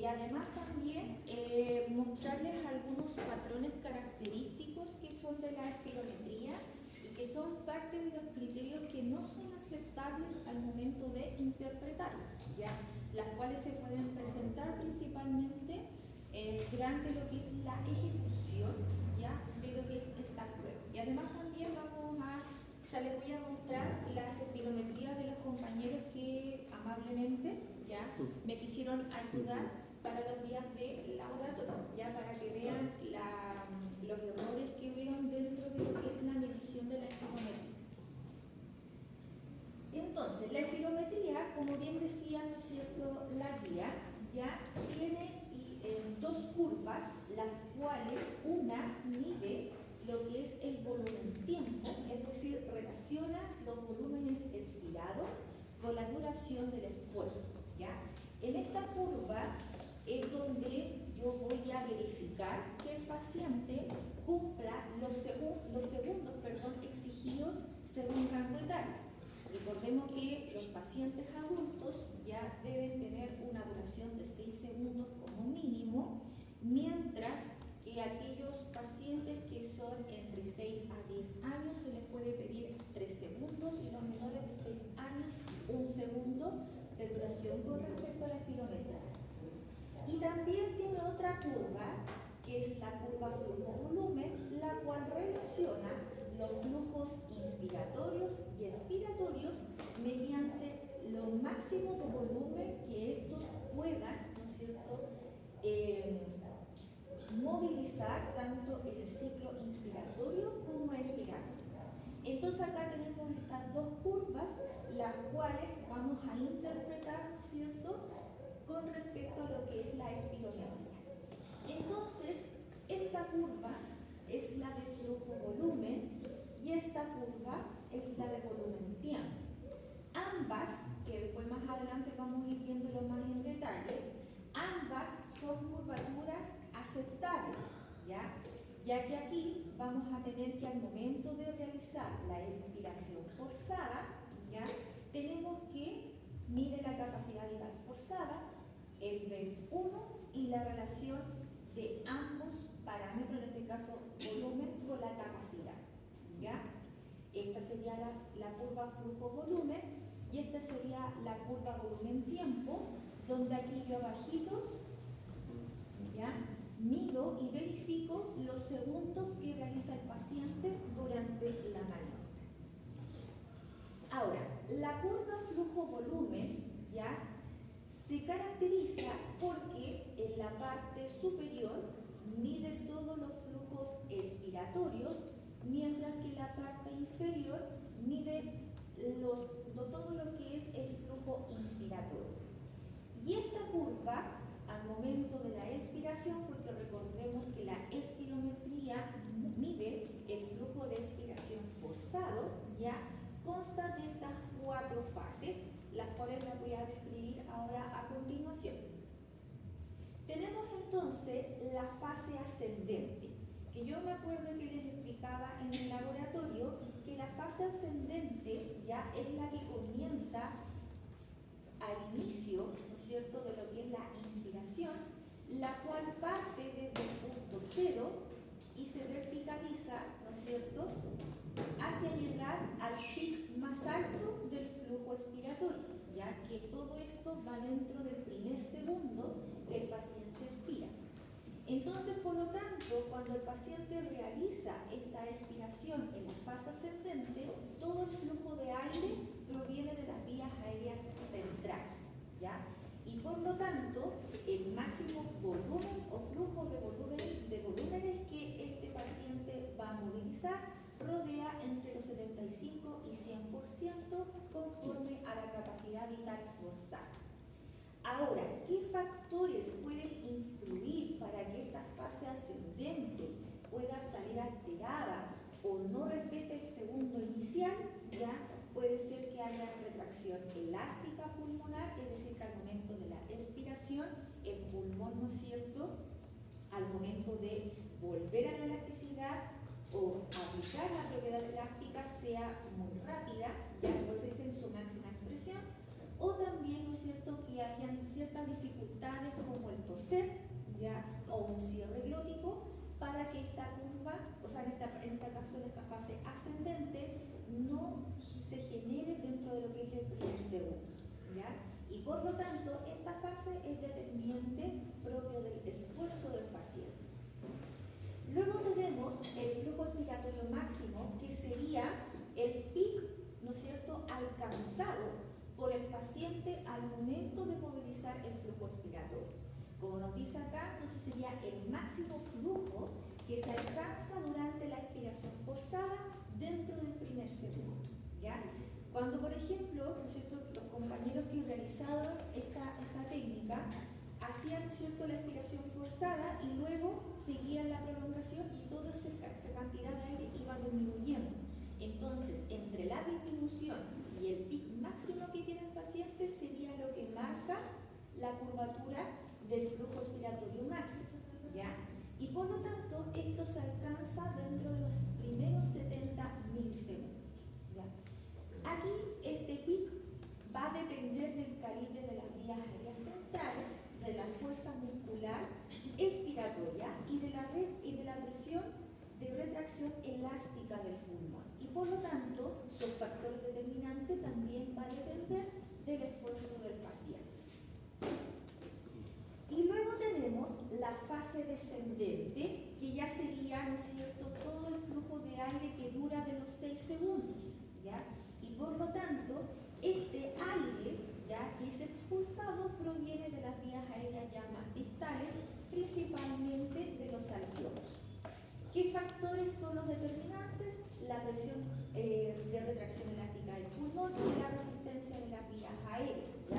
Y además también mostrarles algunos patrones característicos que son de la espirometría y que son parte de los criterios que no son aceptables al momento de interpretarlas, ¿ya? Las cuales se pueden presentar principalmente durante lo que es la ejecución, ¿ya? De lo que es esta prueba. Y además también les voy a mostrar las espirometrías de los compañeros que amablemente ya me quisieron ayudar para los días de laboratorio, ya para que vean los errores que vieron dentro de lo que es la medición de la espirometría. Entonces, la espirometría, como bien decía, ¿no es cierto?, la guía, ya tiene dos curvas, las cuales una mide lo que es el volumen tiempo, es decir, relaciona los volúmenes expirados con la duración del esfuerzo, ¿ya? En esta curva es donde yo voy a verificar que el paciente cumpla los segundos exigidos según rango etario. Recordemos que los pacientes adultos ya deben tener una duración de 6 segundos como mínimo, mientras que aquellos pacientes que son entre 6 a 10 años se les puede pedir 3 segundos y los menores de 6 años 1 segundo de duración con respecto a la espirometría. Y también tiene otra curva, que es la curva flujo-volumen, la cual relaciona los flujos inspiratorios y expiratorios mediante lo máximo de volumen que estos puedan, ¿no es cierto?, movilizar tanto en el ciclo inspiratorio como expiratorio. Entonces acá tenemos estas dos curvas, las cuales vamos a interpretar, ¿no es cierto?, con respecto a lo que es la espirometría. Entonces, esta curva es la de flujo-volumen y esta curva es la de volumen-tiempo. Ambas, que después más adelante vamos a ir viéndolo más en detalle, ambas son curvaturas aceptables, ¿ya? Ya que aquí vamos a tener que al momento de realizar la expiración forzada, ¿ya?, tenemos que mide la capacidad vital forzada, el BEF1 y la relación de ambos parámetros, en este caso volumen con la capacidad, ¿ya? Esta sería la curva flujo-volumen y esta sería la curva volumen-tiempo, donde aquí yo abajito, ¿ya?, mido y verifico los segundos que realiza el paciente durante la maniobra. Ahora, la curva flujo-volumen, ¿ya?, se caracteriza porque en la parte superior mide todos los flujos expiratorios, mientras que la parte inferior mide todo lo que es el flujo inspiratorio. Y esta curva, al momento de la expiración, porque recordemos que la espirometría mide el flujo de expiración forzado, ya consta de estas 4 fases, las cuales las voy a describir ahora a continuación. Tenemos entonces la fase ascendente, que yo me acuerdo que les explicaba en el laboratorio que la fase ascendente ya es la que comienza al inicio, ¿no es cierto?, de lo que es la inspiración, la cual parte desde el punto 0 y se verticaliza, ¿no es cierto?, hacia llegar al pic más alto del flujo expiratorio, ya que todo esto va dentro del primer segundo que el paciente expira. Entonces, por lo tanto, cuando el paciente realiza esta expiración en la fase ascendente, todo el flujo de aire proviene de las vías aéreas centrales, ¿ya? Y por lo tanto, el máximo volumen o flujo de volúmenes que este paciente va a movilizar rodea entre los 75 y 100% conforme a la capacidad vital forzada. Ahora, ¿qué factores pueden influir para que esta fase ascendente pueda salir alterada o no respete el segundo inicial? Ya puede ser que haya retracción elástica pulmonar, es decir, que al momento de la expiración, el pulmón, ¿no es cierto?, al momento de volver a la elasticidad o aplicar la propiedad elástica sea muy rápida, ya por eso es en su máxima expresión, o también, ¿no es cierto?, que hayan ciertas dificultades como el tos torcer, ya, o un cierre glótico, para que esta curva, o sea, en este caso, en esta fase ascendente, no se genere dentro de lo que es el primer segundo, ¿ya? Y por lo tanto, esta fase es dependiente propio del esfuerzo del paciente. Luego tenemos el flujo expiratorio máximo, que sería el pic, ¿no es cierto?, alcanzado por el paciente al momento de movilizar el flujo expiratorio. Como nos dice acá, entonces sería el máximo flujo que se alcanza durante la expiración forzada dentro del primer segundo, ¿ya? Cuando, por ejemplo, ¿no es cierto?, los compañeros que realizaron esta técnica hacían, ¿no es cierto?, la expiración forzada y luego seguían la prolongación y toda esa cantidad de aire iba disminuyendo. Entonces, entre la disminución y el pic máximo que tiene el paciente sería lo que marca la curvatura del flujo expiratorio máximo, ¿ya? Y por lo tanto, esto se alcanza dentro de los primeros 70 milisegundos, ¿ya? Aquí, este pic va a depender del calibre de las vías aéreas centrales, de la fuerza muscular expiratoria y de la presión de retracción elástica del pulmón. Y por lo tanto, su factor determinante también va a depender del esfuerzo del paciente. Y luego tenemos la fase descendente, que ya sería, ¿no es cierto?, todo el flujo de aire que dura de los 6 segundos, ¿ya? Y por lo tanto, este aire, ya, que es expulsado proviene de las vías aéreas ya más distales, principalmente de los alveolos. ¿Qué factores son los determinantes? La presión de retracción elástica del pulmón y la resistencia de las vías aéreas, ¿ya?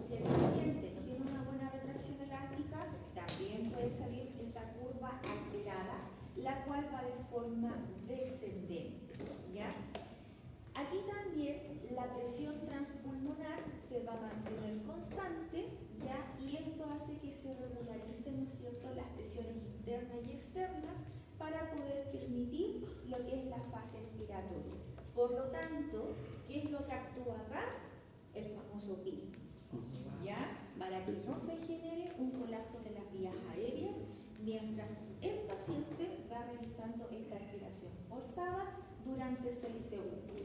Si el paciente no tiene una buena retracción elástica, también puede salir esta curva alterada, la cual va de forma descendente, ¿ya? Aquí también la presión transpulmonar se va a mantener constante, ¿ya? Y esto hace que se regularicen, ¿no es cierto?, las presiones internas y externas para poder permitir lo que es la fase expiratoria. Por lo tanto, ¿qué es lo que actúa acá? El famoso PIC, ¿ya? Para que no se genere un colapso de las vías aéreas mientras el paciente va realizando esta expiración forzada durante 6 segundos.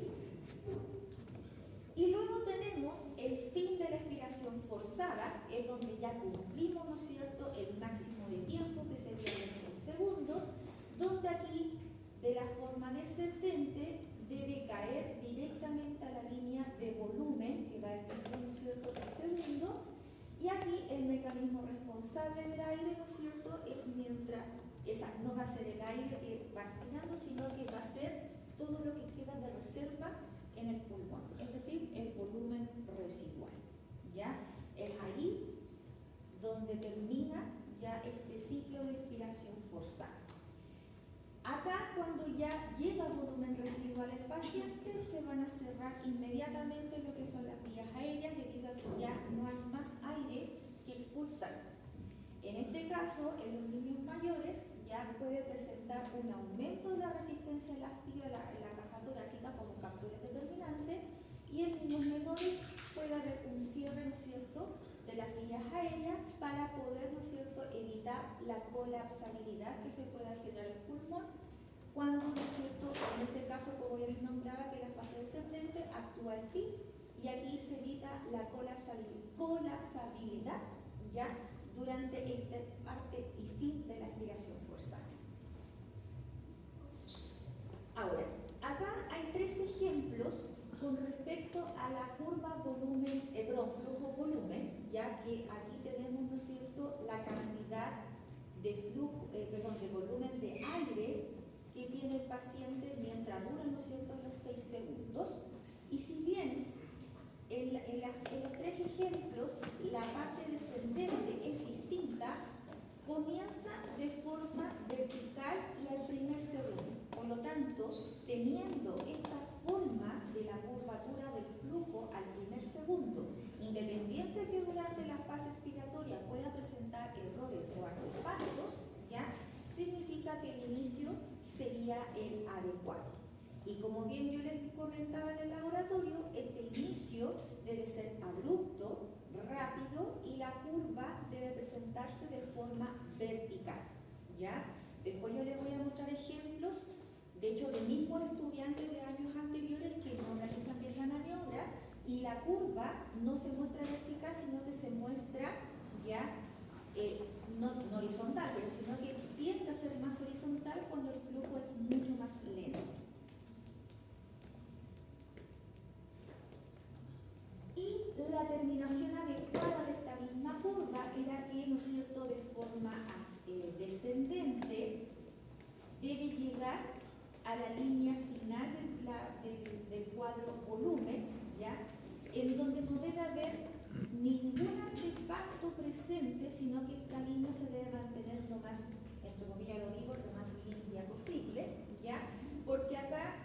Y luego tenemos el fin de la expiración forzada, es donde ya cumplimos, ¿no es cierto?, el máximo de tiempo, que sería de 6 segundos, donde aquí, de la forma descendente, debe caer directamente a la línea de volumen, que va a estar, ¿no es cierto?, por segundo, y aquí el mecanismo responsable del aire, ¿no es cierto?, es mientras, no va a ser el aire que va expirando, sino que va a ser todo lo que queda de reserva en el pulmón, es decir, el volumen residual, ¿ya? Es ahí donde termina ya este ciclo de expiración forzada. Acá, cuando ya llega volumen residual el paciente, se van a cerrar inmediatamente lo que son las vías aéreas debido a que ya no hay más aire que expulsar. En este caso, en los niños mayores, ya puede presentar un aumento de la resistencia elástica en la caja torácica como factores determinantes, y en niños menores puede haber un cierre, ¿no es cierto?, de las vías aéreas para poder, ¿no es cierto?, evitar la colapsabilidad que se pueda generar el pulmón cuando, ¿no es cierto?, en este caso, como ya les nombraba, que la fase descendente actúa el PIC, y aquí se evita la colapsabilidad, ya, durante esta parte y fin de la expiración forzada. Ahora, acá hay 3 ejemplos con respecto a la curva flujo-volumen, ya que aquí tenemos, ¿no es cierto?, la cantidad de de volumen de aire que tiene el paciente mientras dura, ¿no es cierto?, los 6 segundos. Y si bien en los 3 ejemplos la parte descendente es distinta, comienza de forma vertical y al primer segundo. Por lo tanto, teniendo esta forma de la curvatura del flujo al primer segundo, independiente de que durante la fase expiratoria pueda presentar errores o artefactos, ¿ya?, significa que el inicio sería el adecuado. Y como bien yo les comentaba en el laboratorio, este inicio debe ser abrupto, rápido, y la curva debe presentar presentarse de forma vertical, ¿ya? Después yo les voy a mostrar ejemplos, de hecho, de mismos estudiantes de años anteriores que no realizan bien la maniobra y la curva no se muestra vertical, sino que se muestra ya no horizontal, pero sino que tiende a ser más horizontal cuando el flujo es mucho más lento. Y la terminación adecuada de esta misma curva era que, ¿no es cierto?, de forma descendente debe llegar a la línea final del cuadro volumen, ¿ya?, en donde no debe haber ningún artefacto presente, sino que esta línea se debe mantener lo más, entre comillas lo digo, lo más limpia posible, ¿ya? Porque acá,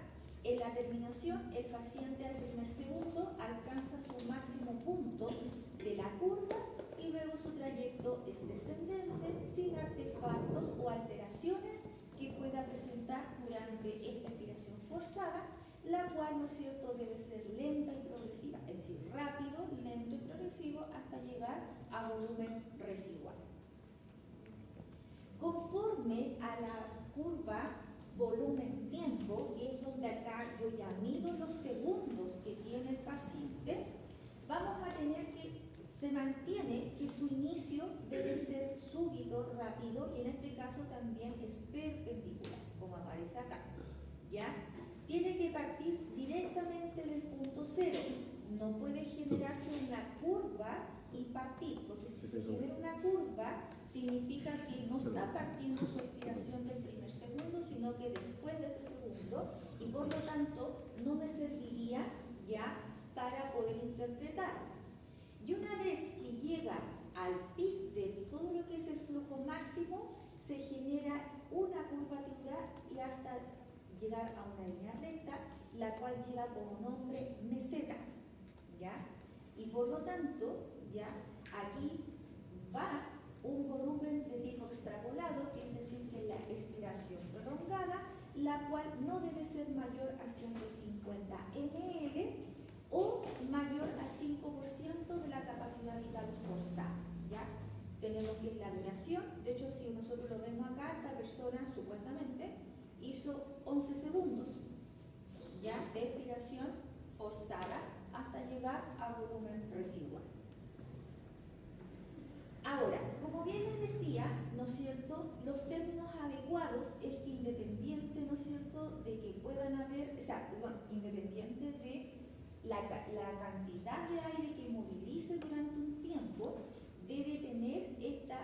en la terminación, el paciente al primer segundo alcanza su máximo punto de la curva y luego su trayecto es descendente, sin artefactos o alteraciones que pueda presentar durante esta expiración forzada, la cual, ¿no es cierto?, debe ser lenta y progresiva, es decir, rápido, lento y progresivo hasta llegar a volumen residual. Conforme a la curva volumen-tiempo, que es donde acá yo ya mido los segundos que tiene el paciente, vamos a tener que se mantiene que su inicio debe ser súbito, rápido, y en este caso también es perpendicular, como aparece acá, ¿ya? Tiene que partir directamente del punto cero, no puede generarse una curva y partir, porque si se genera una curva, significa que no está partiendo su expiración del primer segundo, sino que después de este segundo, y por lo tanto no me serviría ya para poder interpretar. Y una vez que llega al pic de todo lo que es el flujo máximo, se genera una curvatura y hasta llegar a una línea recta, la cual lleva como nombre meseta, ¿ya? Y por lo tanto, ya, aquí va un volumen de tipo extrapolado, que es decir, que la expiración prolongada, la cual no debe ser mayor a 150 ml o mayor a 5% de la capacidad vital forzada, ¿ya? Tenemos que es la duración, de hecho, si nosotros lo vemos acá, esta persona supuestamente hizo 11 segundos, ¿ya?, de expiración forzada hasta llegar a volumen residual. Ahora, como bien les decía, ¿no es cierto?, los términos adecuados es que independiente, ¿no es cierto?, de que puedan haber, o sea, perdón, independiente de la cantidad de aire que movilice durante un tiempo, debe tener esta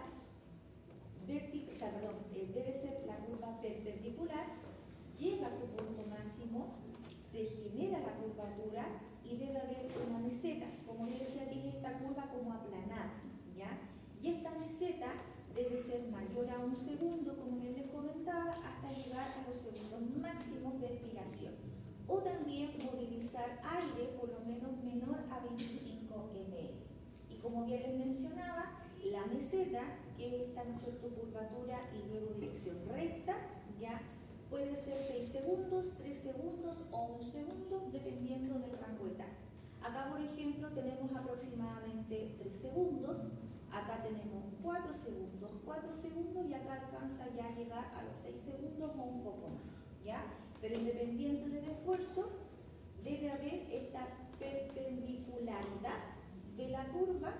debe ser la curva perpendicular, llega a su punto máximo, se genera la curvatura y debe haber una meseta, como les decía, que es esta curva como aplanada, ¿ya? Y esta meseta debe ser mayor a un segundo, como bien les comentaba, hasta llegar a los segundos máximos de expiración. O también movilizar aire por lo menos menor a 25 ml. Y como bien les mencionaba, la meseta, que es esta, ¿no es cierto?, curvatura y luego dirección recta, ya puede ser 6 segundos, 3 segundos o 1 segundo, dependiendo del rango etario. Acá, por ejemplo, tenemos aproximadamente 3 segundos, acá tenemos 4 segundos y acá alcanza ya a llegar a los 6 segundos o un poco más, ¿ya? Pero independiente del esfuerzo, debe haber esta perpendicularidad de la curva,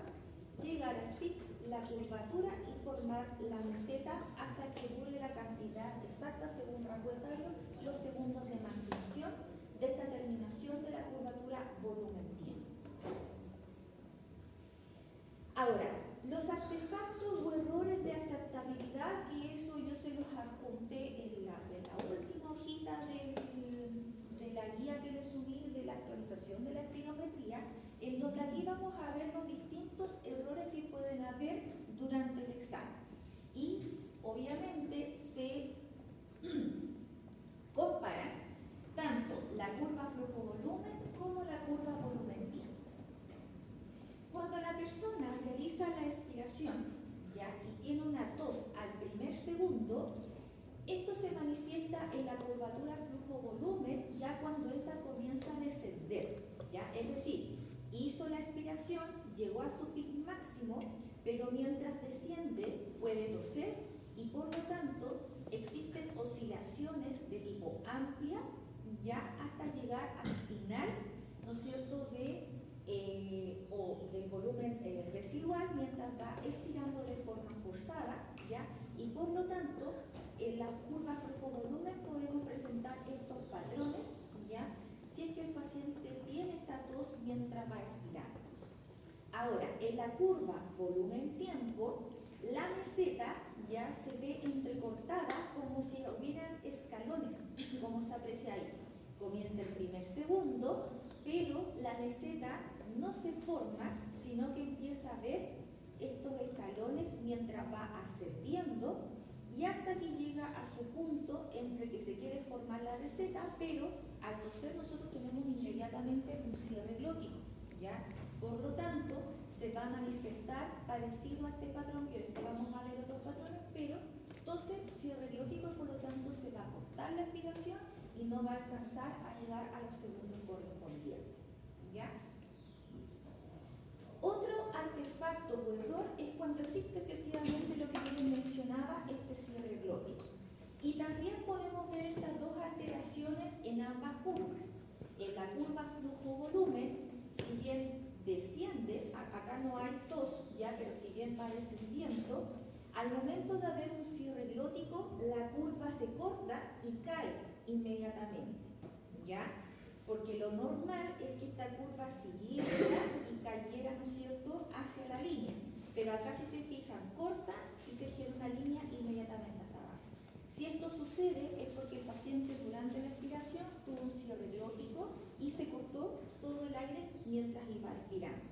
llegar al pic, la curvatura y formar la meseta hasta que dure la cantidad exacta según rango etario, los segundos de mantención de esta terminación de la curvatura volumen-tiempo. Ahora, los artefactos o errores de aceptabilidad, que eso yo se los adjunté en la última hojita de la guía que les subí de la actualización de la espirometría, en donde aquí vamos a ver los distintos errores que pueden haber durante el examen. Y obviamente se comparan tanto la curva flujo-volumen como la curva volumen-tiempo. Cuando la persona realiza la expiración, ¿ya?, y tiene una tos al primer segundo, esto se manifiesta en la curvatura flujo-volumen ya cuando ésta comienza a descender, ¿ya? Es decir, hizo la expiración, llegó a su pic máximo, pero pero mientras desciende puede toser y por lo tanto existen oscilaciones de tipo amplia ya hasta llegar al final, ¿no es cierto?, o del volumen residual mientras va expirando de forma forzada, ¿ya? Y por lo tanto, en la curva flujo-volumen podemos presentar estos patrones, ¿ya?, si es que el paciente tiene esta tos mientras va expirando. Ahora, en la curva volumen-tiempo, la meseta ya se ve entrecortada como si hubieran escalones, como se aprecia ahí. Comienza el primer segundo, pero la meseta no se forma, sino que empieza a ver estos escalones mientras va ascendiendo y hasta que llega a su punto entre que se quiere formar la meseta, pero al toser nosotros tenemos inmediatamente un cierre glótico, ¿ya? Por lo tanto, se va a manifestar parecido a este patrón, que después vamos a ver otros patrones, pero tose, cierre glótico, y por lo tanto se va a cortar la expiración y no va a alcanzar a llegar a los segundos correspondientes, ¿ya? Otro artefacto o error es cuando existe efectivamente lo que yo les mencionaba, este cierre glótico. Y también podemos ver estas dos alteraciones en ambas curvas. En la curva flujo-volumen, si bien desciende, acá no hay tos, ya, pero si bien va descendiendo, al momento de haber un cierre glótico, la curva se corta y cae inmediatamente, ¿ya? Porque lo normal es que esta curva siguiera y cayera, ¿no es cierto?, hacia la línea. Pero acá, si se fijan, corta y se gira una línea inmediatamente hacia abajo. Si esto sucede es porque el paciente durante la expiración tuvo un cierre glótico y se cortó todo el aire mientras iba expirando.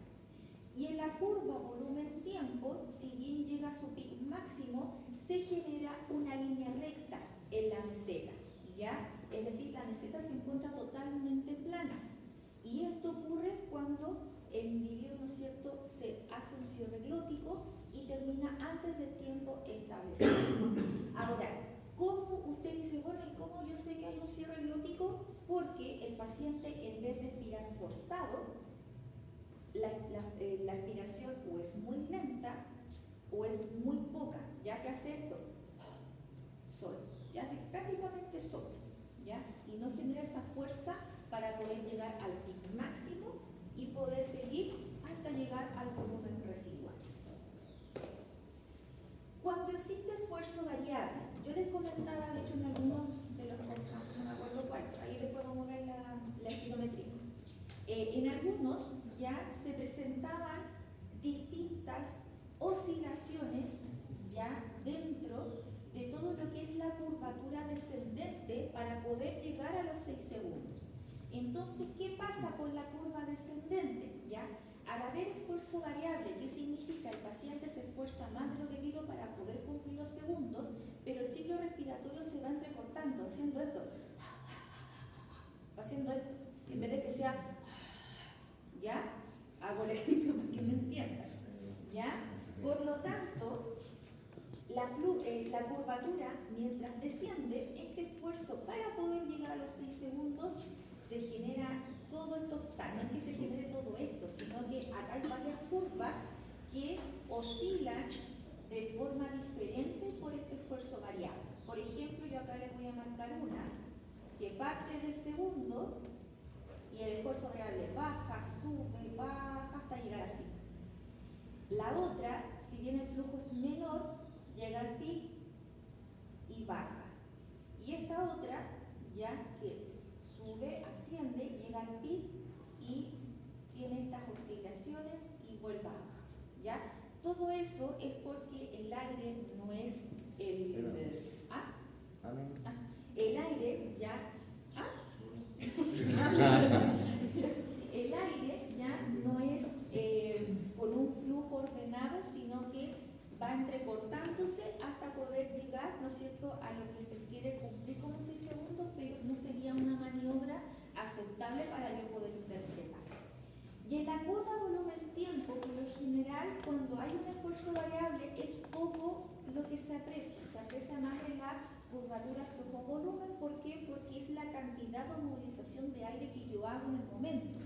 Y en la curva volumen-tiempo, si bien llega a su pico máximo, se genera una línea recta en la meseta, ¿ya? Es decir, la meseta se encuentra totalmente plana. Y esto ocurre cuando el individuo, ¿no es cierto?, se hace un cierre glótico y termina antes del tiempo establecido. Ahora, ¿cómo usted dice, bueno, y cómo yo sé que hay un cierre glótico? Porque el paciente, en vez de expirar forzado, la expiración o es muy lenta o es muy poca, ya que hace esto solo, ya hace prácticamente solo, ¿ya? Y no genera esa fuerza para poder llegar al pico máximo y poder seguir hasta llegar al volumen residual. Cuando existe esfuerzo variable, yo les comentaba, de hecho, en algunos de los podcasts, no me acuerdo cuáles, ahí después vamos a ver la espirometría. En algunos ya se presentaban distintas oscilaciones ya dentro de todo lo que es la curvatura descendente para poder llegar a los 6 segundos. Entonces, ¿qué pasa con la curva descendente? ¿Ya? Al haber esfuerzo variable, ¿qué significa? El paciente se esfuerza más de lo debido para poder cumplir los segundos, pero el ciclo respiratorio se va entrecortando, haciendo esto, en vez de que sea, ¿ya? Hago el ejercicio para que me entiendas, ¿ya? Por lo tanto, la curvatura, mientras desciende, este esfuerzo para poder llegar a los 6 segundos, se genera todo esto, o sea, no es que se genere todo esto, sino que acá hay varias curvas que oscilan de forma diferente por este esfuerzo variable. Por ejemplo, yo acá les voy a marcar una que parte del segundo y el esfuerzo variable baja, sube, baja hasta llegar al fin. La otra, si bien el flujo es menor, llega al pic y baja. Y esta otra, ya que sube, asciende, llega al pic y tiene estas oscilaciones y vuelve a bajar, ¿ya? Todo eso es porque el aire no es el aire ya el aire ya no es con un flujo ordenado, sino que va entrecortándose hasta poder llegar, ¿no es cierto?, a lo que se quiere cumplir como 6 segundos, pero no sería una maniobra aceptable para yo poder interpretar. Y en la curva volumen-tiempo, por lo general, cuando hay un esfuerzo variable, es poco lo que se aprecia más en la curvatura flujo-volumen. ¿Por qué? Porque es la cantidad o movilización de aire que yo hago en el momento.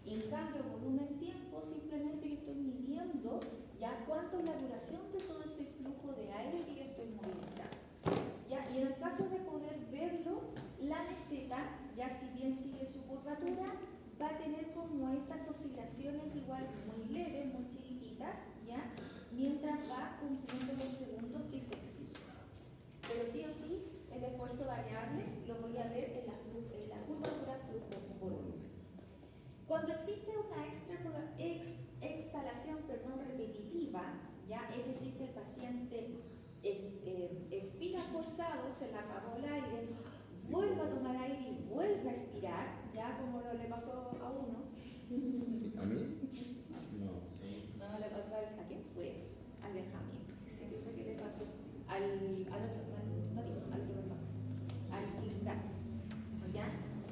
En cambio, volumen-tiempo, simplemente yo estoy midiendo ya cuánto es la duración va cumpliendo los segundos que se exigen. Pero sí o sí, el esfuerzo variable lo voy a ver en la curvatura flujo-volumen. Cuando existe una exhalación repetitiva, ¿ya? Es decir, que el paciente expira forzado, se le acabó el aire, vuelve a tomar aire y vuelve a expirar, ya como le pasó a uno. ¿A mí? No. No le pasó ¿a quién fue? Al Benjamín. Sí, ¿qué fue que le pasó? Al Quintana. ¿Ya?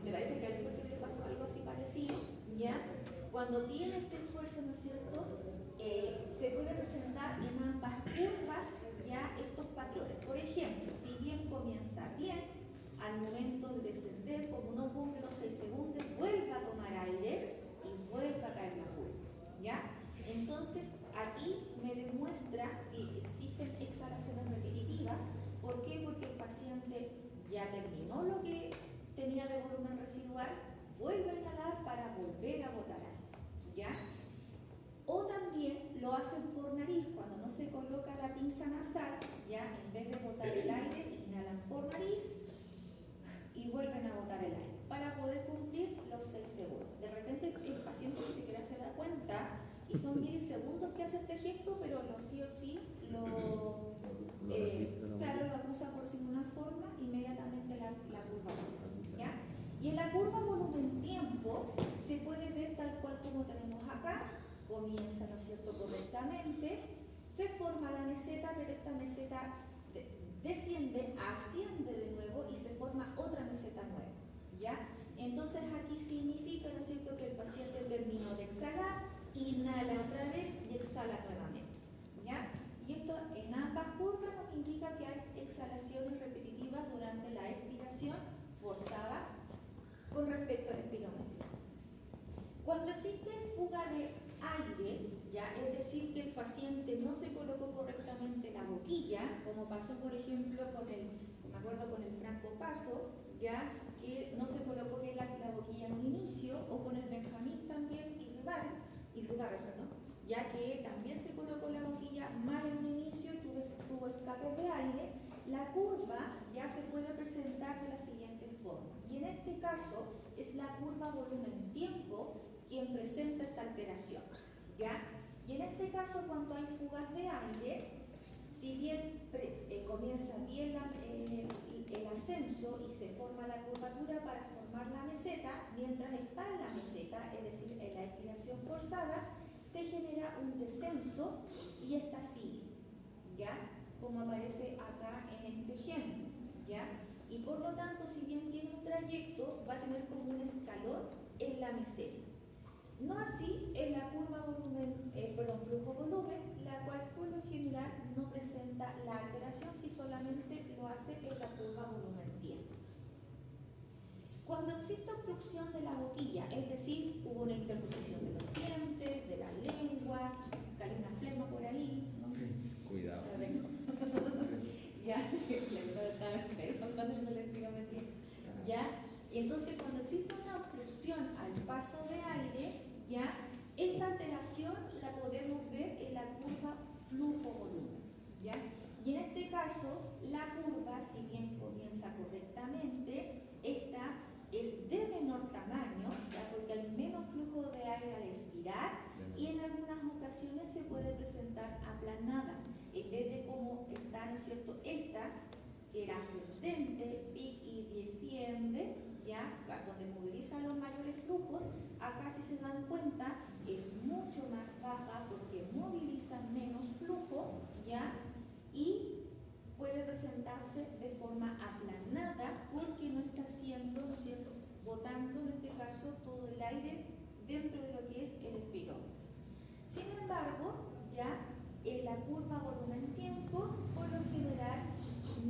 Me parece que a él fue que le pasó algo así parecido, ¿ya? Cuando tiene este esfuerzo, ¿no es cierto? Se puede presentar en ambas curvas ya estos patrones. Por ejemplo, si bien comienza bien, al momento de descender, como no cumple los 6 segundos, vuelve a tomar aire y vuelve a caer la curva, ¿ya? Entonces, aquí me demuestra que existen exhalaciones repetitivas. ¿Por qué? Porque el paciente ya terminó lo que tenía de volumen residual, vuelve a inhalar para volver a botar aire, ¿ya? O también lo hacen por nariz, cuando no se coloca la pinza nasal, ya en vez de botar el aire, inhalan por nariz y vuelven a botar el aire para poder cumplir los 6 segundos. De repente el paciente ni siquiera se da cuenta y son milisegundos que hace este gesto, pero sí o sí claro, lo acusa por decirlo de una forma, inmediatamente la curva, ¿ya? Y en la curva volumen-tiempo se puede ver tal cual como tenemos acá. Comienza, ¿no es cierto?, correctamente, se forma la meseta, pero esta meseta desciende, asciende de nuevo y se forma otra meseta nueva, ¿ya? Entonces aquí significa, ¿no es cierto?, que el paciente terminó de exhalar, inhala otra vez y exhala nuevamente, ¿ya? Y esto en ambas curvas nos indica que hay exhalaciones repetitivas durante la expiración forzada con respecto al espirometría. Cuando existe fuga de aire, ya, es decir, que el paciente no se colocó correctamente la boquilla, como pasó por ejemplo me acuerdo con el Franco Paso, ya, que no se colocó bien la boquilla en un inicio, o con el Benjamín también y Rivarez, perdón, ya que también se colocó la boquilla mal en un inicio y tuvo escape de aire. La curva ya se puede presentar de la siguiente forma, y en este caso es la curva volumen-tiempo quien presenta esta alteración, ¿ya? Y en este caso, cuando hay fugas de aire, si bien comienza bien el ascenso y se forma la curvatura para formar la meseta, mientras está en la meseta, es decir, en la expiración forzada, se genera un descenso y esta sigue, ¿ya? Como aparece acá en este ejemplo, ¿ya? Y por lo tanto, si bien tiene un trayecto, va a tener como un escalón en la meseta. No así en la curva flujo-volumen, la cual por lo general no presenta la alteración si solamente lo hace en la curva volumen-tiempo. Cuando existe obstrucción de la boquilla, es decir, hubo una interposición de los dientes, de la lengua, cae una flema por ahí, ¿no? Cuidado. Ya, cuando se le espirometría. ¿Ya? Y entonces cuando existe una obstrucción al paso de aire, ya, esta alteración la podemos ver en la curva flujo-volumen, ¿ya? Y en este caso, la curva, si bien comienza correctamente, esta es de menor tamaño, ¿ya? Porque hay menos flujo de aire al expirar y en algunas ocasiones se puede presentar aplanada. En vez de como está, ¿no es cierto?, esta, que era ascendente, y desciende, ¿ya?, donde moviliza los mayores flujos, acá si se dan cuenta es mucho más baja porque moviliza menos flujo, ¿ya?, y puede presentarse de forma aplanada porque no está haciendo, ¿no es cierto?, botando en este caso todo el aire dentro de lo que es el espirómetro. Sin embargo, ya en la curva volumen-tiempo, por lo general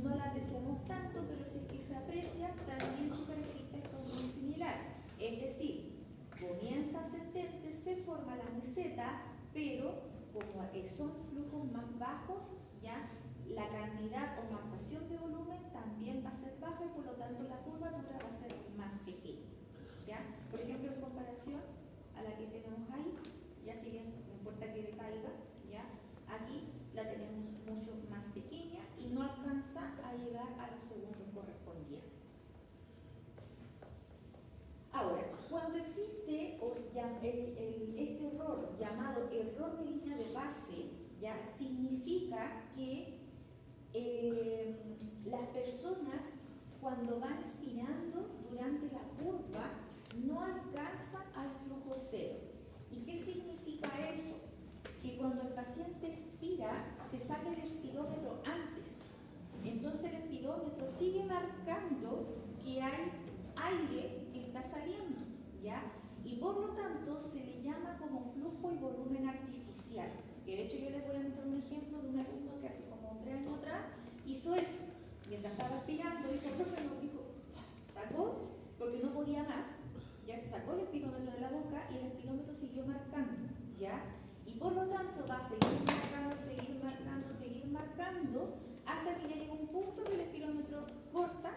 no la apreciamos tanto, pero si es que se aprecia, también su característica es muy similar. Es decir, comienza ascendente, se forma la meseta, pero como son flujos más bajos, ya la cantidad o marcación de volumen también va a ser baja y por lo tanto la curvatura va a ser más pequeña, ¿ya? Por ejemplo, en comparación a la que tenemos ahí, ya siguen, no importa que decaiga, ¿ya? Aquí la tenemos mucho más pequeña y no alcanza a llegar a los segundos correspondientes. Ahora, cuando existe este error llamado error de línea de base, ya significa que las personas cuando van expirando durante la curva no alcanzan al flujo cero. ¿Y qué significa eso? Que cuando el paciente expira se saca el espirómetro antes. Entonces el espirómetro sigue marcando que hay aire que está saliendo, ¿ya? Y por lo tanto se le llama como flujo y volumen artificial. Que de hecho yo les voy a mostrar un ejemplo de un alumno que hace como 3 años atrás hizo eso. Mientras estaba respirando, hizo profe, nos dijo, sacó, porque no podía más, ya se sacó el espirómetro de la boca y el espirómetro siguió marcando, ¿ya? Y por lo tanto va a seguir marcando, hasta que ya llega un punto que el espirómetro corta,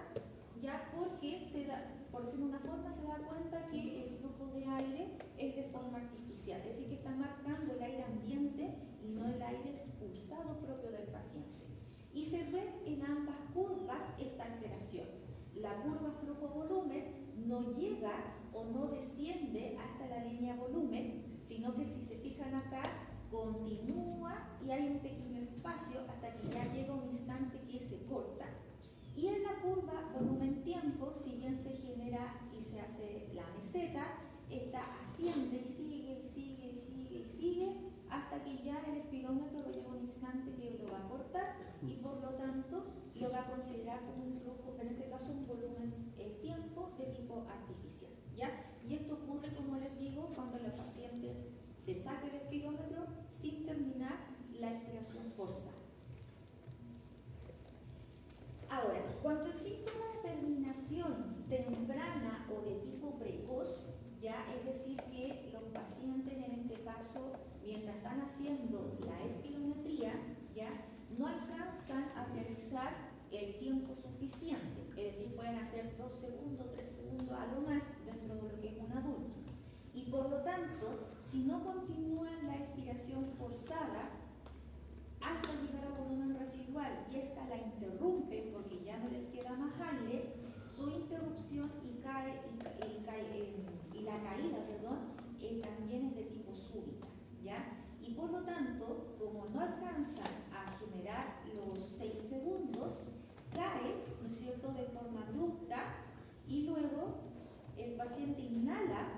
ya porque se da, por decirlo de una forma, se da cuenta que el flujo de aire es de forma artificial, es decir, que está marcando el aire ambiente y no el aire expulsado propio del paciente. Y se ve en ambas curvas esta alteración. La curva flujo-volumen no llega o no desciende hasta la línea volumen, sino que si se fijan acá, continúa y hay un pequeño espacio hasta que ya llega un instante que se corta. Y en la curva volumen-tiempo, si bien se genera y se hace la meseta, esta asciende y sigue hasta que ya el espirómetro va a llegar un instante que lo va a cortar y por lo tanto lo va a considerar como un flujo, en este caso un volumen-tiempo de tipo artificial, ¿ya? Y esto ocurre, como les digo, cuando la paciente se saca el espirómetro sin terminar la expiración forzada. Ahora, cuando existe una terminación temprana o de tipo precoz, ya es decir que los pacientes en este caso, mientras están haciendo la espirometría, ya no alcanzan a realizar el tiempo suficiente, es decir, pueden hacer 2 segundos, 3 segundos a lo más dentro de lo que es un adulto. Y por lo tanto, si no continúan la expiración forzada hasta llegar a volumen residual y esta la interrumpe porque ya no les queda más aire, su interrupción y la caída, también es de tipo súbita, ¿ya? Y por lo tanto, como no alcanzan a generar los 6 segundos, cae, ¿no es cierto?, de forma abrupta y luego el paciente inhala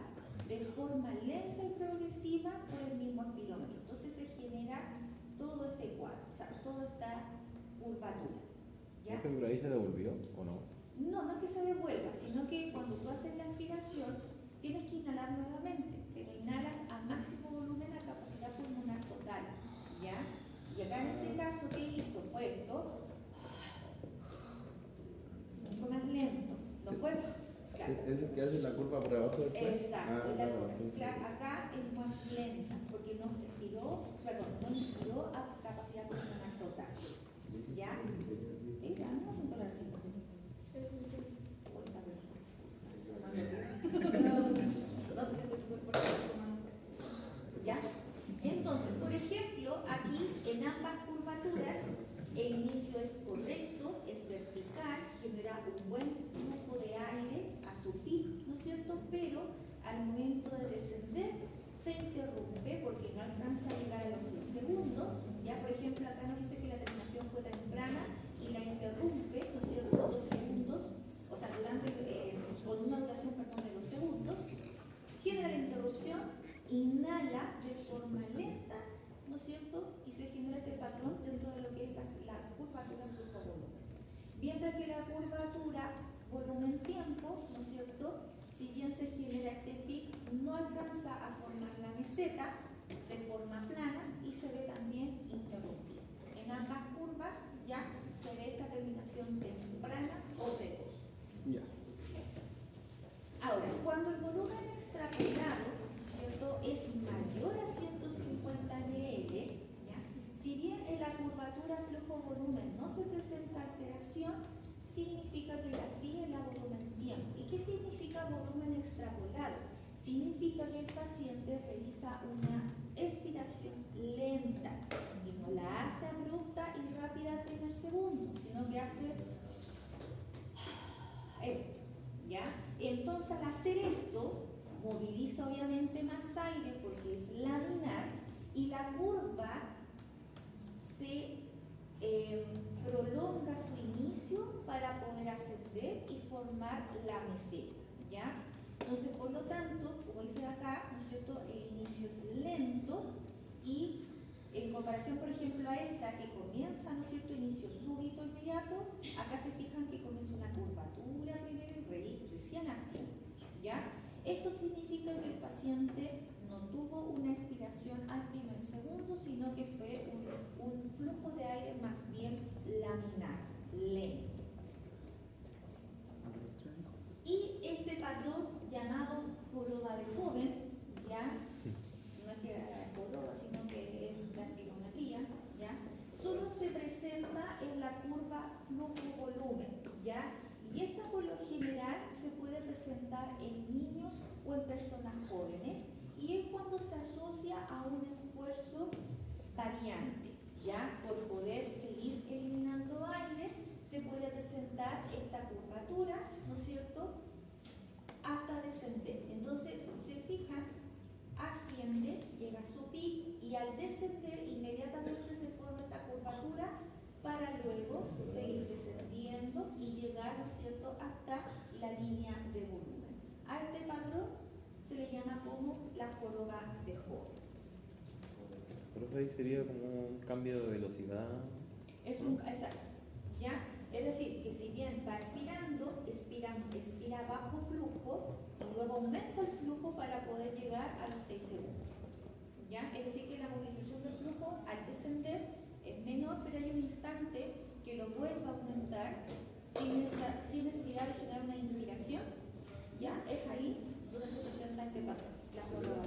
de forma lenta y progresiva por el mismo espirómetro. Entonces se genera todo este cuadro, o sea, toda esta curvatura, ¿ya? ¿Pero ahí se devolvió o no? No, no es que se devuelva, sino que cuando tú haces la aspiración tienes que inhalar nuevamente, pero inhalas a máximo volumen a capacidad pulmonar total, ¿ya? Y acá en este caso, ¿qué hizo? Fue esto, un poco más lento, ¿no fue? Claro. ¿Es el que hace la curva por abajo del tren? Exacto, la claro, curva. entonces... Claro, acá es más lenta, porque no inspiró a capacidad pulmonar total, ¿ya? No se entonar así. No se siente súper fuerte. ¿Ya? Entonces, por ejemplo, aquí en ambas curvaturas el inicio es correcto, es vertical, genera un buen flujo de aire a su pico, ¿no es cierto? Pero al momento de descender se interrumpe porque no alcanza a llegar a los 6 segundos. Ya, por ejemplo, acá nos dice que la terminación fue temprana y la interrumpe, ¿no es cierto?, 2 segundos, o sea, con una duración, de 2 segundos, genera la interrupción, inhala de forma lenta, ¿no es cierto?, y se genera este patrón dentro de lo que es la curvatura flujo-volumen. Mientras que la curvatura volumen-tiempo, ¿no es cierto?, si bien se genera este pic, no alcanza a formar la meseta de forma plana y se ve también interrumpido. En ambas curvas ya se ve esta terminación temprana o precoz. Ya. Ahora, cuando el volumen extrapolado, ¿cierto?, es mayor a 150 ml, ¿ya? Si bien en la curvatura flujo-volumen no se presenta alteración, significa que la sigue la volumen-tiempo. ¿Y qué significa volumen extrapolado? Significa que el paciente realiza una expiración lenta y no la hace a podría hacer esto, ¿ya? Entonces, al hacer esto, moviliza obviamente más aire porque es laminar y la curva se prolonga su inicio para poder ascender y formar la meseta, ¿ya? Entonces, por lo tanto, como dice acá, ¿no es cierto?, el inicio es lento y en comparación, por ejemplo, a esta que comienza, ¿no es cierto?, inicio súbito, inmediato, acá se fijan que comienza una curvatura primero y recién asciende, ¿ya? Esto significa que el paciente no tuvo una expiración al primer segundo, sino que fue un flujo de aire más bien laminar, lento. Y este patrón llamado joroba de joven, ya no es que era joroba, sino que es la espirometría, ya solo se presenta en la curva flujo-volumen, ya, y esta por lo general se puede presentar en niños o en personas jóvenes y es cuando se asocia a un esfuerzo variante, ya, por poder seguir eliminando aires se puede presentar esta curvatura, ¿no es cierto?, hasta descender. Entonces, si se fijan, asciende, llega a su pico y al descender inmediatamente se forma esta curvatura para luego seguir descendiendo y llegar, ¿no es cierto?, hasta la línea de volumen. A este patrón se le llama como la joroba de joven. Profe, ahí sería como un cambio de velocidad. Es un, exacto, ¿ya? Es decir, que si bien está expirando, expira bajo flujo y luego aumenta el flujo para poder llegar a los 6 segundos. ¿Ya? Es decir, que la movilización del flujo al descender es menor, pero hay un instante que lo vuelve a aumentar sin necesidad de generar una inspiración. ¿Ya? Es ahí donde se presenta este patrón, la joroba.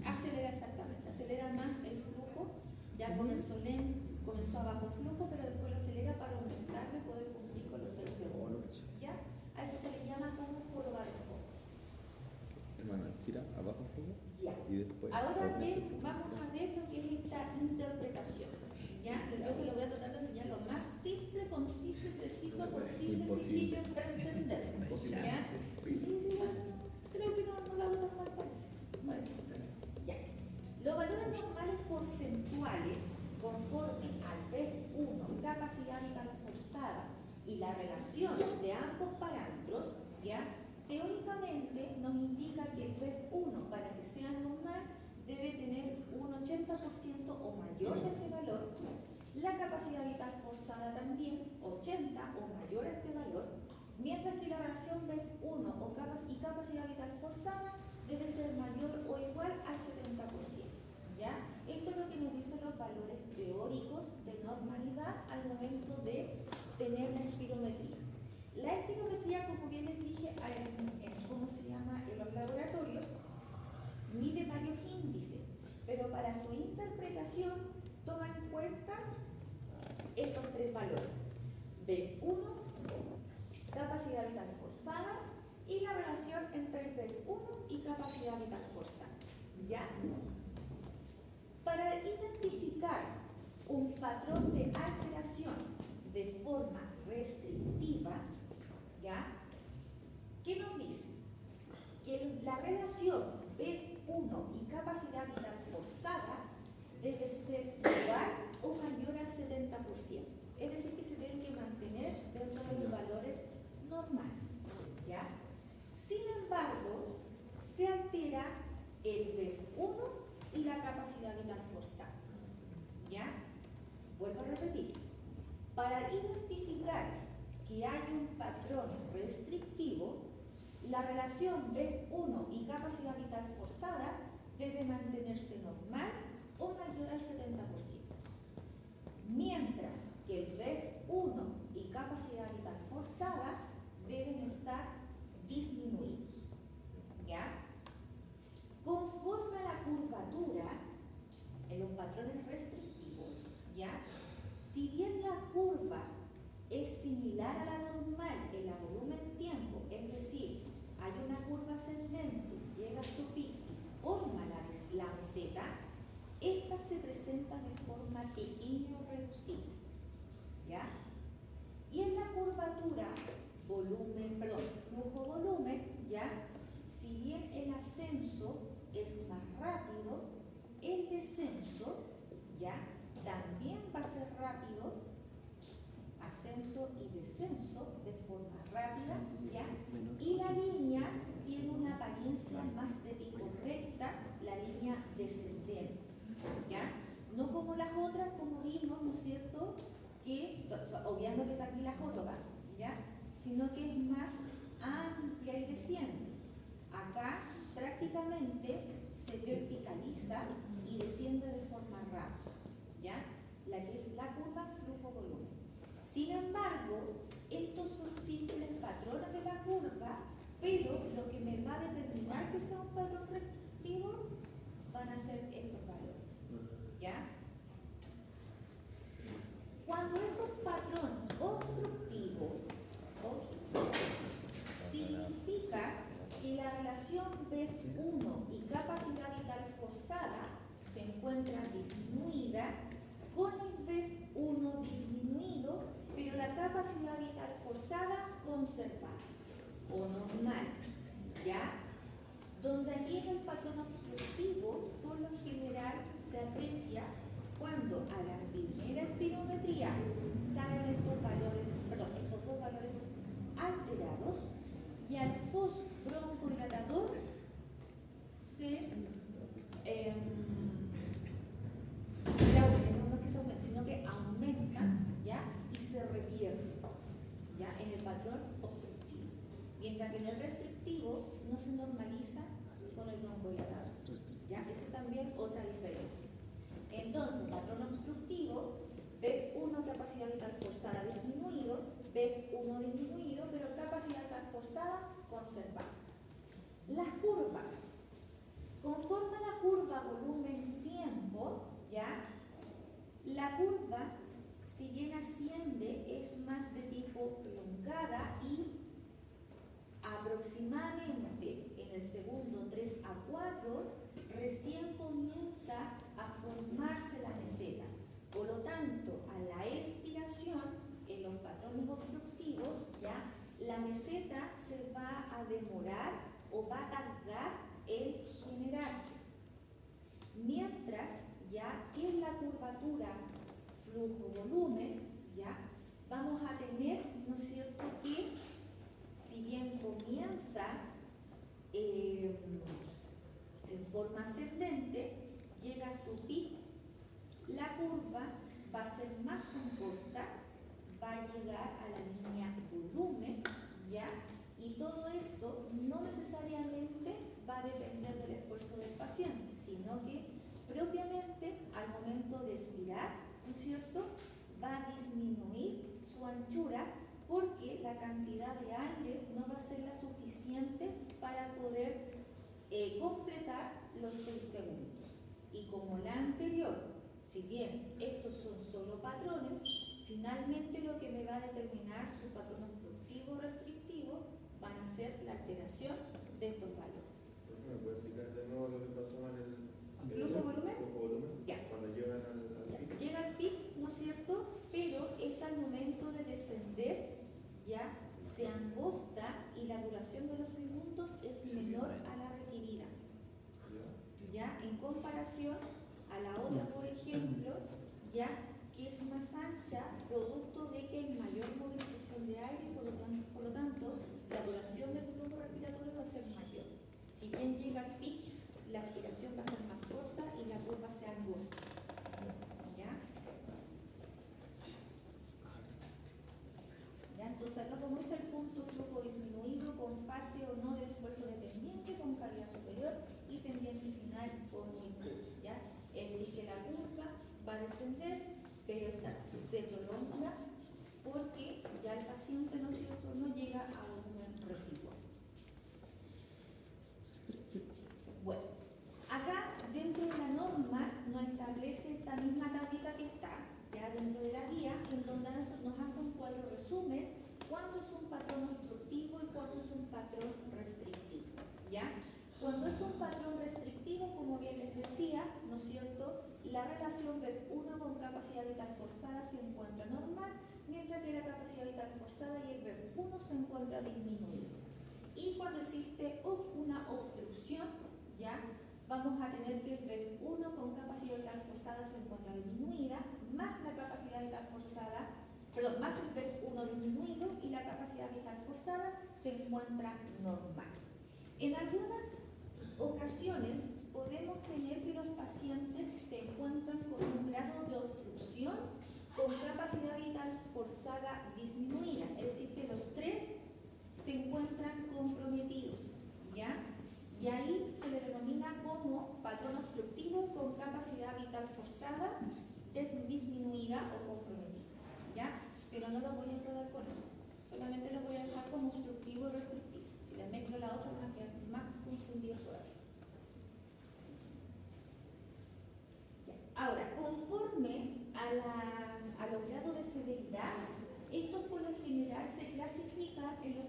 Acelera exactamente, acelera más el flujo, ya comenzó lento. Comenzó a bajo flujo, pero después lo acelera para aumentarlo y poder cumplir con los 6 segundos. ¿Ya? A eso se le llama como joroba de joven. Hermana, tira abajo flujo. Ya. Y después. Ahora vamos a ver lo que es esta interpretación. ¿Ya? Yo se lo voy a tratar de enseñar lo más simple, conciso y preciso posible, sencillo para entender. ¿Ya? Sí, bueno, creo que no la hago tan mal, parece. Ya. Los valores normales porcentuales conforme al BEF1, capacidad vital forzada, y la relación de ambos parámetros, ¿ya?, teóricamente nos indica que el BEF1, para que sea normal, debe tener un 80% o mayor de este valor, la capacidad vital forzada también, 80 o mayor a este valor, mientras que la relación BEF1 y capacidad vital forzada debe ser mayor o igual al 70%. ¿Ya? Esto es lo que nos dicen los valores teóricos de normalidad al momento de tener la espirometría. La espirometría, como bien les dije, ¿cómo se llama?, en los laboratorios, mide varios índices, pero para su interpretación toma en cuenta estos tres valores: B1, capacidad vital forzada y la relación entre el B1 y capacidad vital forzada. ¿Ya? Para identificar un patrón de alteración de forma restrictiva, ¿ya?, ¿qué nos dice? Que la relación B1 y capacidad vital forzada debe ser igual o mayor al 70%. Es decir, que se deben que mantener dentro de los valores normales, ¿ya? Sin embargo, se altera el B1 y la capacidad vital forzada. ¿Ya? Vuelvo a repetir. Para identificar que hay un patrón restrictivo, la relación B1 y capacidad vital forzada debe mantenerse normal o mayor al 70%. Mientras que el B1 y capacidad vital forzada deben estar disminuidos. ¿Ya? Conforme a la curvatura, en los patrones restrictivos, ¿ya?, si bien la curva es similar a la normal en la volumen-tiempo, es decir, hay una curva ascendente, llega a su pico y forma la meseta, esta se presenta de forma pequeña o reducida, ¿ya? rápido, ascenso y descenso de forma rápida, ¿ya? Y la línea tiene una apariencia más de tipo recta, la línea descendente, ¿ya? No como las otras, como vimos, ¿no es cierto? Que, obviando que está aquí la jóloga, ¿ya? Sino que es más amplia y desciende. Acá prácticamente se verticaliza y desciende de forma rápida, ¿ya? La que es la curva flujo-volumen. Sin embargo, estos son simples patrones de la curva, pero lo que me va a determinar que sea un patrón restrictivo van a ser estos valores, ¿ya? Cuando es un patrón obstructivo, significa que la relación B1 y capacidad vital forzada se encuentra disminuida con el B1 disminuido, pero la capacidad vital forzada conservada o normal, ¿ya? Donde aquí en el patrón obstructivo, por lo general se aprecia cuando a la primera espirometría salen estos dos valores alterados y al post broncodilatador se no es que se aumente, sino que aumenta, ¿ya? Y se revierte, ¿ya? En el patrón obstructivo. Mientras que en el restrictivo no se normaliza con el broncodilatador, ¿ya? Esa es también otra diferencia. Entonces, patrón obstructivo, B1 capacidad vital forzada disminuido, B1 disminuido, pero capacidad vital forzada conservada. Las curvas. Conforme a la curva volumen-tiempo, ¿ya? La curva, si bien asciende, es más de tipo prolongada y aproximadamente en el segundo 3 a 4 recién comienza a formarse la meseta. Por lo tanto, a la expiración, en los patrones obstructivos, ¿ya? La meseta se va a demorar o va a tardar en generarse. Mientras, ya que en la curvatura flujo-volumen, ¿ya? Vamos a tener, ¿no es cierto?, que si bien comienza en forma ascendente, llega a su pico, la curva va a ser más angosta, va a llegar a la línea volumen, ¿ya? Y todo esto no necesariamente va a depender del esfuerzo del paciente, sino que propiamente al momento de expirar, ¿no es cierto?, va a disminuir su anchura porque la cantidad de aire no va a ser la suficiente para poder completar los 6 segundos. Y como la anterior, si bien estos son solo patrones, finalmente lo que me va a determinar su patrón obstructivo o restrictivo van a ser la alteración de estos valores. ¿Me puede explicar de nuevo lo que pasó en el ¿Flujo-volumen? Flujo-volumen. Ya. Cuando llegan al pico. Llega al pic, ¿no es cierto? Pero es al momento de descender, ya se angosta y la duración de los segundos es menor a la requerida. ¿Ya? En comparación a la otra, por ejemplo, ya que es más ancha, producto de que hay mayor movilización de aire, por lo tanto, la duración del flujo respiratorio va a ser mayor. Si bien llega al pic, la aspiración va a ser más corta y la curva se angosta. ¿Ya? Entonces, acá como es el punto flujo disminuido con fase o no de esfuerzo dependiente, con calidad superior y pendiente final con impulso, ¿ya? Es decir, que la curva va a descender, pero esta se prolonga porque ya el paciente, ¿no es cierto?, no llega a volumen residual. Bueno, acá dentro de la norma nos establece esta misma tablita que está ya dentro de la guía, en donde nos hace un cuadro resumen cuándo es un patrón obstructivo y cuándo es un patrón restrictivo, ¿ya? Cuando es un patrón restrictivo, como bien les decía, ¿no es cierto?, la relación B1 con capacidad vital forzada se encuentra normal, mientras que la capacidad vital forzada y el B1 se encuentra disminuido. Y cuando existe una obstrucción, ¿ya?, vamos a tener que el B1 con capacidad vital forzada se encuentra disminuida, más la capacidad vital capacidad vital forzada se encuentra normal. En algunas ocasiones podemos tener que los pacientes se encuentran con un grado de obstrucción con capacidad vital forzada disminuida, es decir, que los tres se encuentran comprometidos, ¿ya? Y ahí se le denomina como patrón obstructivo con capacidad vital forzada disminuida o comprometida, ¿ya? Pero no lo voy a enredar con eso, solamente lo voy a dejar como obstructivo y restrictivo. Si le mezclo la otra, van a quedar más confundidos todavía. Ahora, conforme a los grados de severidad, estos por lo general se clasifican en los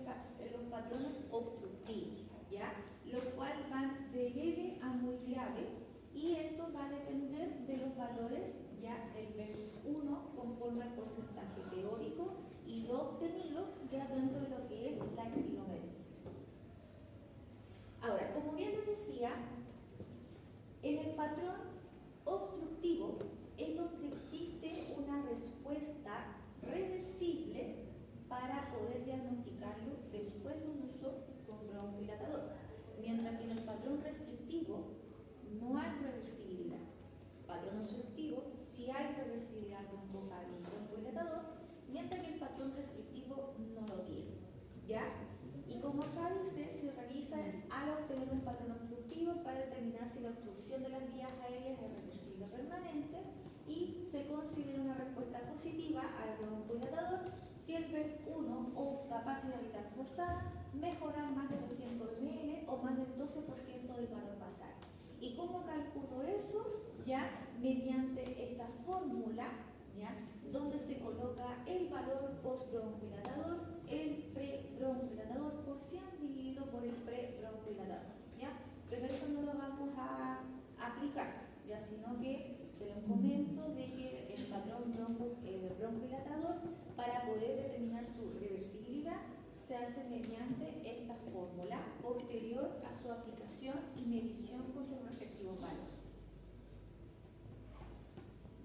patrones obstructivos, ¿ya? Los cuales van de leve a muy grave, y esto va a depender de los valores ya del B1 conforme al porcentaje teórico y lo obtenido ya dentro de lo que es la espirometría. Ahora, como bien les decía, en el patrón obstructivo es donde existe una respuesta reversible para poder diagnosticarlo después de un uso con broncodilatador, mientras que en el patrón restrictivo no hay reversibilidad. Patrón obstructivo sí hay reversibilidad con un broncodilatador, mientras que el patrón restrictivo no lo tiene, ¿ya? Y como acá dice, se realiza al obtener un patrón obstructivo para determinar si la obstrucción de las vías aéreas es reversible o permanente, y se considera una respuesta positiva al broncodilatador si el BEF1 o capacidad vital forzada mejora más de 200 ml o más del 12% del valor basal. ¿Y cómo calculo eso? Ya mediante esta fórmula, ¿ya? Donde se coloca el valor post-broncodilatador, el pre-broncodilatador por 100 dividido por el pre-broncodilatador, ¿ya? Pero eso no lo vamos a aplicar, ¿ya? Sino que se lo comento de que el patrón broncodilatador, para poder determinar su reversibilidad, se hace mediante esta fórmula posterior a su aplicación y medición con sus respectivos valores.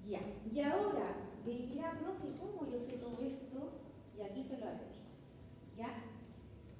Ya, y ahora me dirá, profe, ¿cómo yo sé todo esto? Y aquí se lo hago. ¿Ya?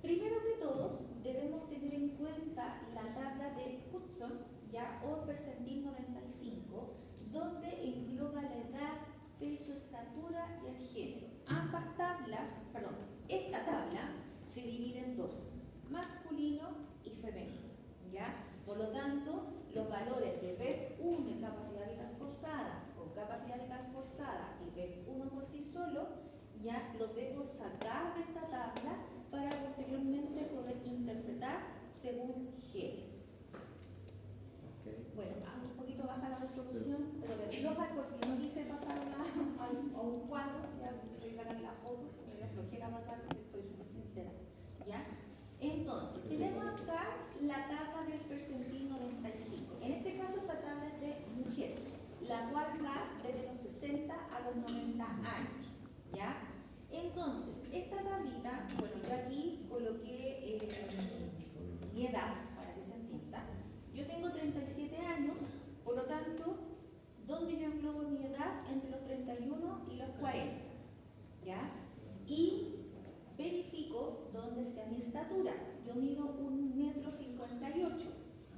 Primero que todo, debemos tener en cuenta la tabla de Hudson, ¿ya? O percentil 95, donde engloba la edad, peso, estatura y el género. Ambas tablas, perdón, esta tabla se divide en dos, masculino y femenino, ¿ya? Por lo tanto, los valores de BEF1 en capacidad vital forzada, con capacidad vital forzada y BEF1 por sí solo, ya los debo sacar de esta tabla para posteriormente poder interpretar según género. Bueno, un poquito baja la resolución, pero de floja porque no quise pasarla a un cuadro, ya voy a sacar la foto, porque me flojera pasar, porque estoy súper sincera, ¿ya? Entonces, tenemos acá la tabla del percentil 95. En este caso, esta tabla es de mujer, la cual va desde los 60 a los 90 años, ¿ya? Entonces, esta tablita, bueno, yo aquí coloqué mi edad, para que se entienda. Yo tengo 37 años, por lo tanto, ¿dónde yo englobo mi edad? Entre los 31 y los 40, ¿ya? Y verifico dónde está mi estatura. Yo mido 1,58 m,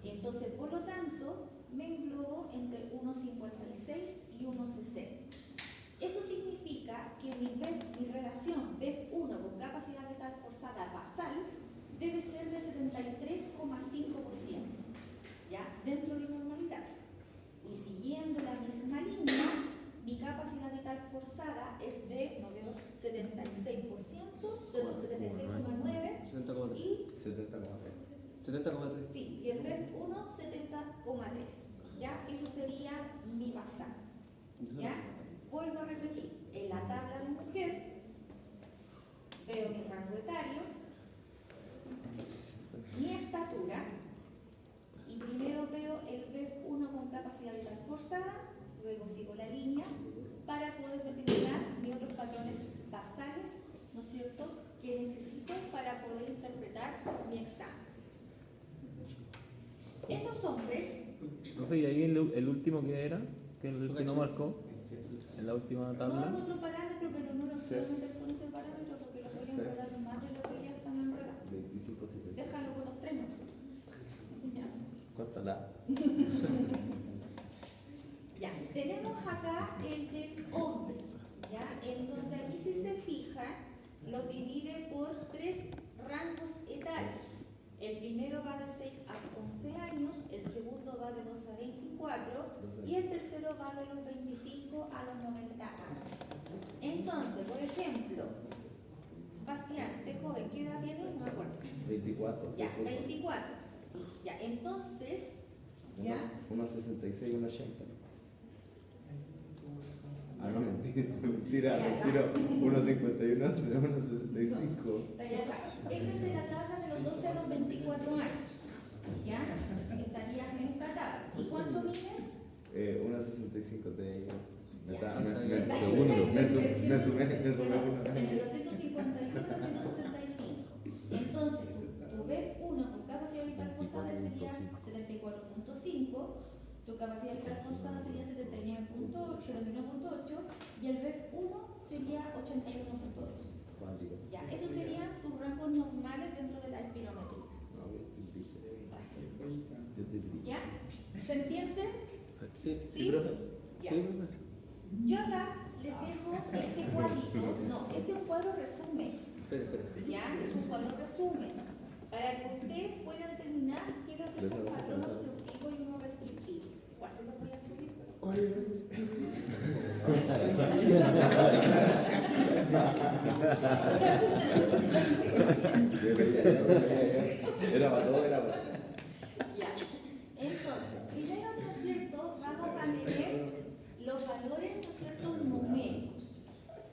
entonces, por lo tanto, me englobo entre 1,56 y 1,60. Eso significa que mi relación BEF1 con capacidad vital forzada basal debe ser de 73,5%, ¿ya? Dentro de normalidad. Y siguiendo la misma línea, mi capacidad vital forzada es de 76%, perdón, 76,9% y 70,3. sí, y el BEF1 70,3%. ¿Ya? Eso sería mi basal. ¿Ya? Vuelvo a repetir, en la tabla de mujer veo mi rango etario, mi estatura, y primero veo el BEF1 con capacidad vital forzada, luego sigo la línea para poder determinar mis otros patrones basales, ¿no es cierto?, que necesito para poder interpretar mi examen. En los hombres, Profe, ¿y ahí el último que era? Que el que no marcó en la última no tabla. es otro parámetro, pero no lo puedo meter con ese parámetro porque lo voy a enredar más de lo que ya están enredados. 25, 60. Déjalo con los 3 no. Ya. Córtala. Ya, tenemos acá el del hombre, ¿ya? En donde aquí si se fija, lo divide por 3 rangos etarios. El primero va de 6 a 11 años, el segundo va de 2 a 24 y el tercero va de los 25 a los 90 años. Entonces, por ejemplo, Bastián, de joven, ¿qué edad tienes? No me acuerdo. 24. Ya, 24. Ya, entonces, ya. 1,66 y 1,80. Ah, no, mentira. 1,51, 1,65. Este es de la tabla de los 12 a los 24 años. ¿Ya? Estarías en esta tabla. ¿Y cuánto mides? 1,65 de Segundo. me sumé Entre los 151 y los 165. Entonces, tu B1, tu capacidad vital forzada sería 74.5, tu capacidad vital forzada sería 79.8 y el B1 sería 81.2. Ya, esos serían tus rangos normales dentro de la espirometría. ¿Ya? ¿Se entiende? Sí, ¿Sí? profe. Ya. Sí, profe. Yo acá les dejo este cuadrito, no, este es un cuadro resumen, Espera. ya, es un cuadro resumen, para que usted pueda determinar qué es lo que es un patrón obstructivo y uno restrictivo. ¿Cuál se lo voy a subir? ¿Cuál es el Era para todo, era para. Ya. Entonces, primero, ¿no es cierto?, vamos a leer los valores, ¿no es cierto?, numéricos,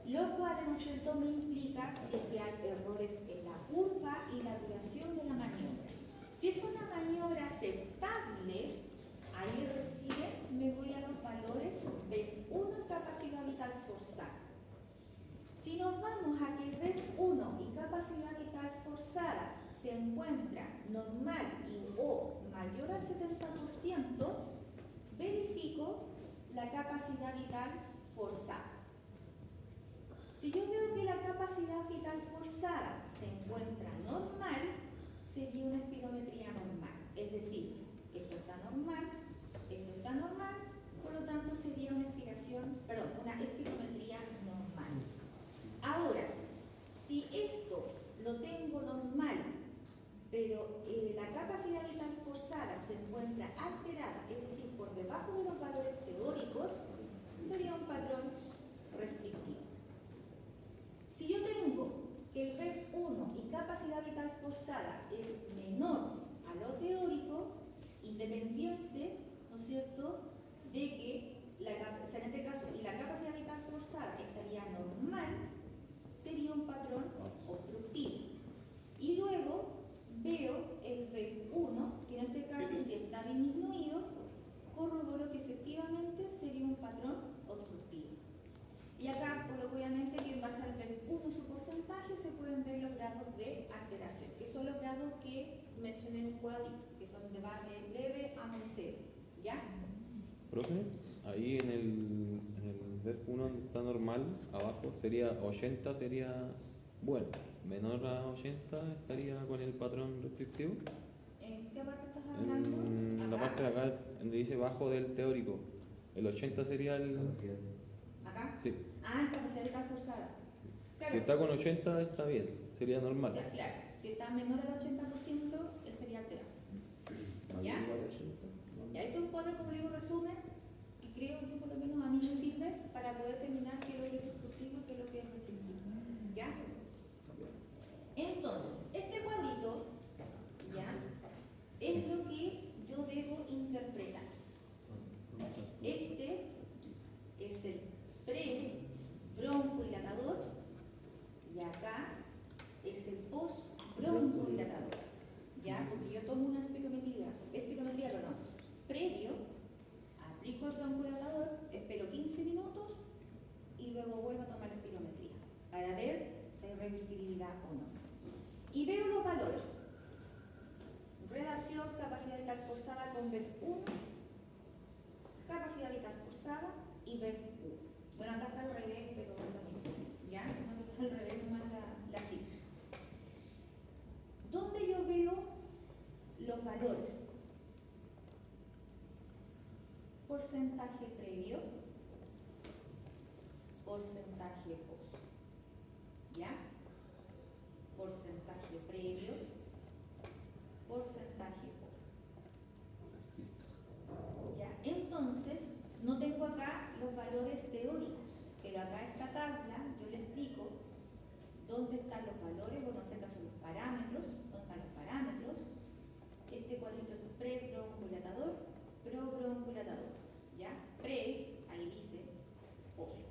lo cual, ¿no es cierto?, me implica si es que hay errores en la curva y la duración de la maniobra. Si es una maniobra aceptable, ahí recién me voy a los valores de una capacidad vital forzada. Si nos vamos a que el B1 y capacidad vital forzada se encuentra normal y o mayor al 70%, verifico la capacidad vital forzada. Si yo veo que la capacidad vital forzada se encuentra normal, sería una espirometría normal. Es decir, esto está normal, por lo tanto sería una una espirometría normal. Ahora, si esto lo tengo normal, pero la capacidad vital forzada se encuentra alterada, es decir, por debajo de los valores teóricos, sería un patrón restrictivo. Si yo tengo que el F1 y capacidad vital forzada es menor a lo teórico, independiente, ¿no es cierto?, de que en este caso la capacidad vital forzada estaría normal, sería un patrón obstructivo. Y luego veo el F1, que en este caso si está disminuido, corroboro que efectivamente sería un patrón obstructivo. Y acá, pues, obviamente, que en base al F1 su porcentaje se pueden ver los grados de alteración, que son los grados que mencioné en un cuadrito, que son de base leve a muy severo. ¿Ya? Profe, ahí en el BEF1 donde está normal, abajo sería 80, sería bueno. Menor a 80 estaría con el patrón restrictivo. ¿En qué parte estás hablando? En la Acá. parte de acá, donde dice bajo del teórico. El 80 sería el. ¿Acá? Sí. Ah, en capacidad vital forzada. Claro. Si está con 80 está bien, sería normal. O sea, claro, si está menor al 80%, él sería alterado. ¿Ya? Ya, eso es un cuadro, como digo, resumen, y creo que por lo menos a mí me sirve para poder determinar qué es lo que es obstructivo y qué es lo que es restrictivo. ¿Ya? Entonces, este cuadrito, ¿ya?, es lo que yo debo interpretar. Este es el pre-broncodilatador y acá es el post-broncodilatador. ¿Ya? Porque yo tomo una espirometría, previo, aplico el broncodilatador, espero 15 minutos porcentaje previo, porcentaje post. ¿Ya? Porcentaje previo, porcentaje post. ¿Ya? Entonces, no tengo acá los valores teóricos, pero acá esta tabla yo le explico dónde están los valores, bueno, en este caso los parámetros, dónde están los parámetros. Este cuadrito es pre-broncohilatador, pro-broncohilatador, ¿ya? Pre, ahí dice post,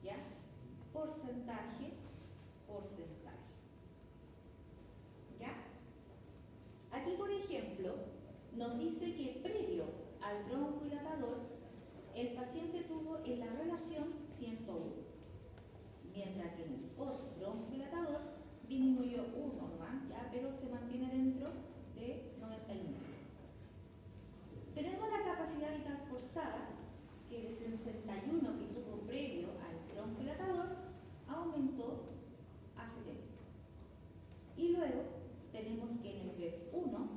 ¿ya? Porcentaje, porcentaje, ¿ya? Aquí, por ejemplo, nos dice que previo al broncohilatador, el paciente tuvo en la relación 101, mientras que en el post-broncohilatador disminuyó 1 nomás, ¿ya? Pero se mantiene dentro de 91. Tenemos la capacidad vital forzada, que de 61 que tuvo previo al broncohilatador, aumentó a 70. Y luego tenemos que en el BEF1,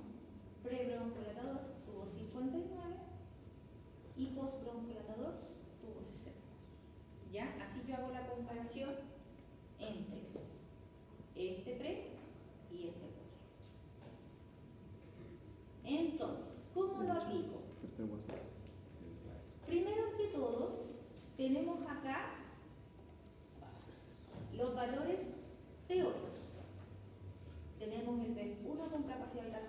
pre-broncohilatador, tuvo 59 y post-broncohilatador tuvo 60. ¿Ya? Así yo hago la comparación entre este pre y este post. Entonces, ¿cómo lo aplico? Primero que todo, tenemos acá los valores teóricos. Tenemos el BEF1 con capacidad vital